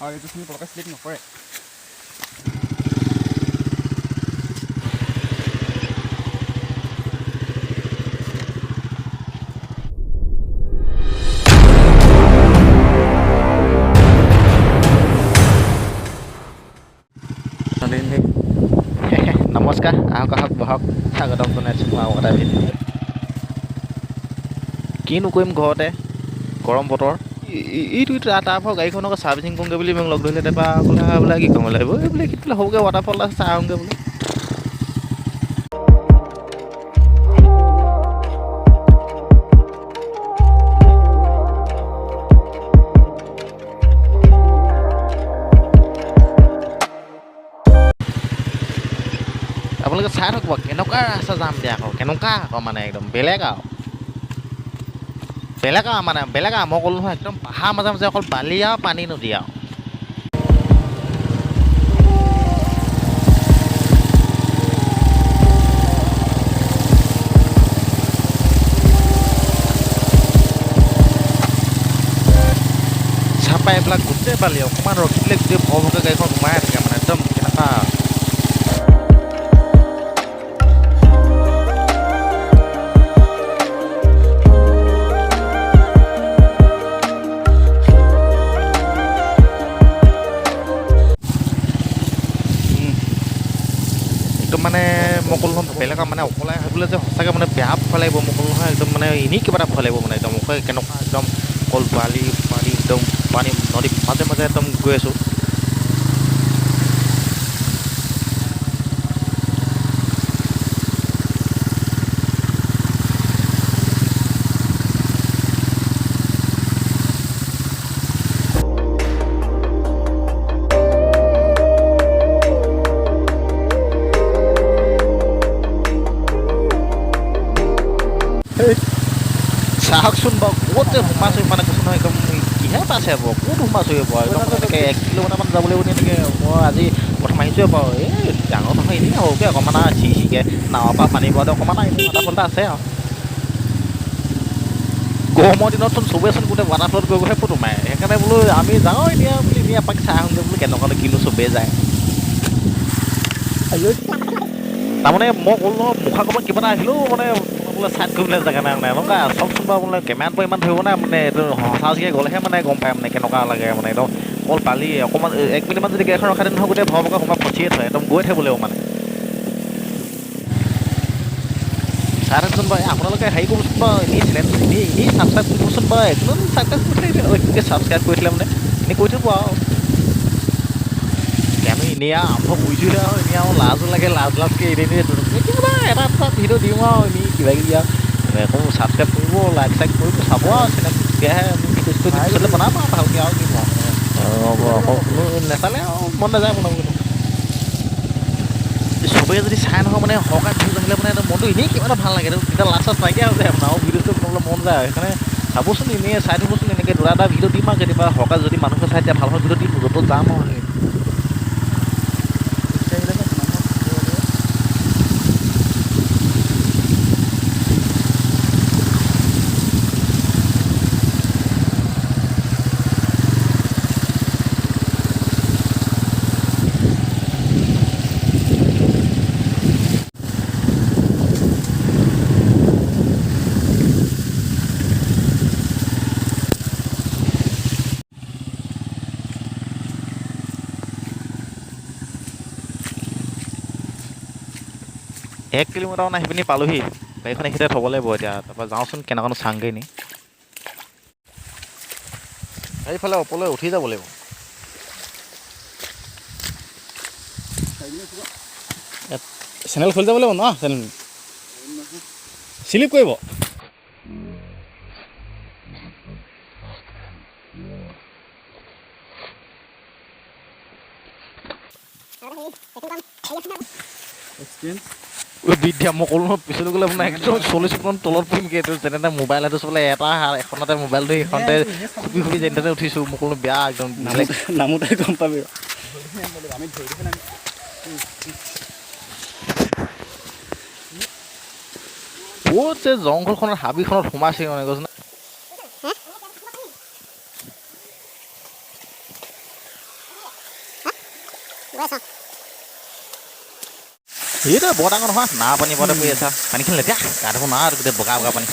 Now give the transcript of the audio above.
আৰু এইটো তুমি পটককৈ শ্লিপ নকৰে। নমস্কাৰ, আহক আহক বহক, স্বাগতম জনাইছোঁ মই আৰু এটা ভিডিঅ'। কিনো কৰিম ঘৰতে, গৰম বতৰ। এইটো তাৰপৰা গাড়ীখনক ছাৰ্ভিচিং কৰোঁগৈ বুলি মোক লগ ধৰিলে। তাৰপৰা বোলে বোলে কি কৰিব লাগিব এই বোলে বোলে সৰুকৈ ৱাটাৰফল আছে চাই আহোঁগৈ বোলে। আপোনালোকে চাই থাকক কেনেকুৱা ৰাস্তা যাম দিয়া আকৌ, কেনেকুৱা আকৌ মানে একদম বেলেগ আৰু বেলেগ আৰু মই ক'লোঁ নহয়, একদম পাহাৰ মাজে মাজে অকল বালি আৰু পানী নদী আৰু। চাপা এইবিলাক গোটেই বালি, অকণমান ৰখিলে গোটেই ভৰভৰকৈ গাড়ীখন সোমাই থাকে মানে একদম কেনেকুৱা। একদম মানে মই ক'লোঁ নহয় বেলেগৰ মানে অকলে আহিবলৈ যে সঁচাকৈ মানে বেয়া ভয় লাগিব। মই ক'লোঁ নহয় একদম মানে এনেই কিবা এটা ভয় লাগিব মানে একদম কেনেকুৱা একদম অকল বালি পানী একদম পানী নদী মাজে মাজে একদম গৈ আছোঁ। চাওকচোন বাৰু ক'তে সোমাইছোঁ মানে কৈছোঁ নহয় একদম কিহে পাইছে বাৰু ক'ত সোমাইছোঁ বাৰু একদম এনেকৈ 1 কিলোমিটাৰমান যাব লাগিব এনেকৈ। মই আজি প্ৰথম আহিছোঁৱে বাৰু এই ডাঙৰ নহয় এনেই সৰুকৈ অকণমান আৰু চিৰিকৈ নাৱৰ পৰা পানী পৰাতে অকণমান এনেই ৱাটাৰফল আছে আৰু। গৰমৰ দিনতচোন চবেইচোন গোটেই ৱাটাৰফলত গৈ গৈহে ফটো মাৰে। সেইকাৰণে বোলো আমি যাওঁ এতিয়া বুলি এনেই এপাক চাই আহোঁগৈ বোলো কেনেকুৱানো কিনো চবেই যায়। তাৰমানে মই ক'লোঁ নহয় মুখৰ আগত কিবা এটা আহিলেও মানে বোলে চাইড কৰিবলৈ জেগা নাই মানে এনেকুৱা চবচোন বাৰু বোলে কেমেৰাত পৰা ইমান ধৰিব নাই মানে এইটো সঁচাকৈ গ'লেহে মানে গম পায় মানে কেনেকুৱা লাগে মানে একদম অকল পালি অকণমান 1 মিনিটমান যদি গাড়ীখন ৰখাই দিয়ে নহয় গোটেই ভৰভৰকৈ সোমাই ফচিয়ে থয় একদম গৈ থাকিব লাগিব মানে। চাই থাকচোন বাৰু আপোনালোকে হেৰি কৰিবচোন বাৰু এনেই চেনেলটো এনেই ছাবস্ক্ৰাইব কৰিবচোন বাৰু একদম ছাবস্ক্ৰাইব কৰি থৈ ছাবস্ক্ৰাইব কৰি থ'লে মানে এনেই কৰি থ'ব আৰু আমি এনেই আৰু আৰম্ভ কৰিছোঁহে আৰু এনেই আৰু লাজো লাগে লাজকৈ এনেই কেতিয়াবা এটা ভিডিঅ' দিওঁ আৰু এনেই কিবা কিবি আৰু আকৌ ছাবস্ক্ৰাইব কৰিব লাইক চাইক কৰিব চাব আৰু চেনেলটো তেতিয়াহে আমি পিছলৈ বনাম আৰু ভালকৈ আৰু কি আকৌ কোনো নেচালে আৰু মন নাযায় বনাবলৈ। চবেই যদি চাই নহয় মানে সৰকাই ভিউজ আহিলে মানে মনটো এনেই কিবা এটা ভাল লাগে তেতিয়া লাজ চাজ নাইকিয়া হৈ যায় আপোনাৰ আৰু ভিডিঅ'টো বনাবলৈ মন যায়। সেইকাৰণে চাবচোন এনেই চাই থ'বচোন এনেকৈ এটা ভিডিঅ' দিম আৰু কেতিয়াবা সৰকাই যদি মানুহে চাই তেতিয়া ভাল ভাল ভিডিঅ' দিম য'ত যাম আৰু এক কিলোমিটাৰমান আহি পিনি পালোহি। গাড়ীখন এইখিনিতে থ'ব লাগিব এতিয়া তাৰপৰা যাওঁচোন কেনেকুৱানো চাংগৈ নি সেইফালে ওপৰলৈ উঠি যাব লাগিব। চেনেল খুলি যাব লাগিব ন চেনেল শ্লিপ কৰিব। বিদ্যা মই ক'লোঁ নহয় পিছলৈ গ'লে আপোনাৰ একদম 40 ফুটমান তলত পৰিমগৈ এইটো যেনে মোবাইল সেইটো চলে এটা এখনতে মোবাইলটো সেইখনতে খুপি খুপি যেনে উঠিছোঁ মই ক'লোঁ বেয়া একদম নামোতে গম পাবি আমি ক'ত যে জংঘলখনৰ হাবিখনত সোমাইছে মানে কৈছোঁ সেইটো বৰ ডাঙৰ নহয় নাও পানী পৰি আছা পানীখিনি লেতেৰা গা ধুব নোৱাৰা আৰু গোটেই বগা বগা পানী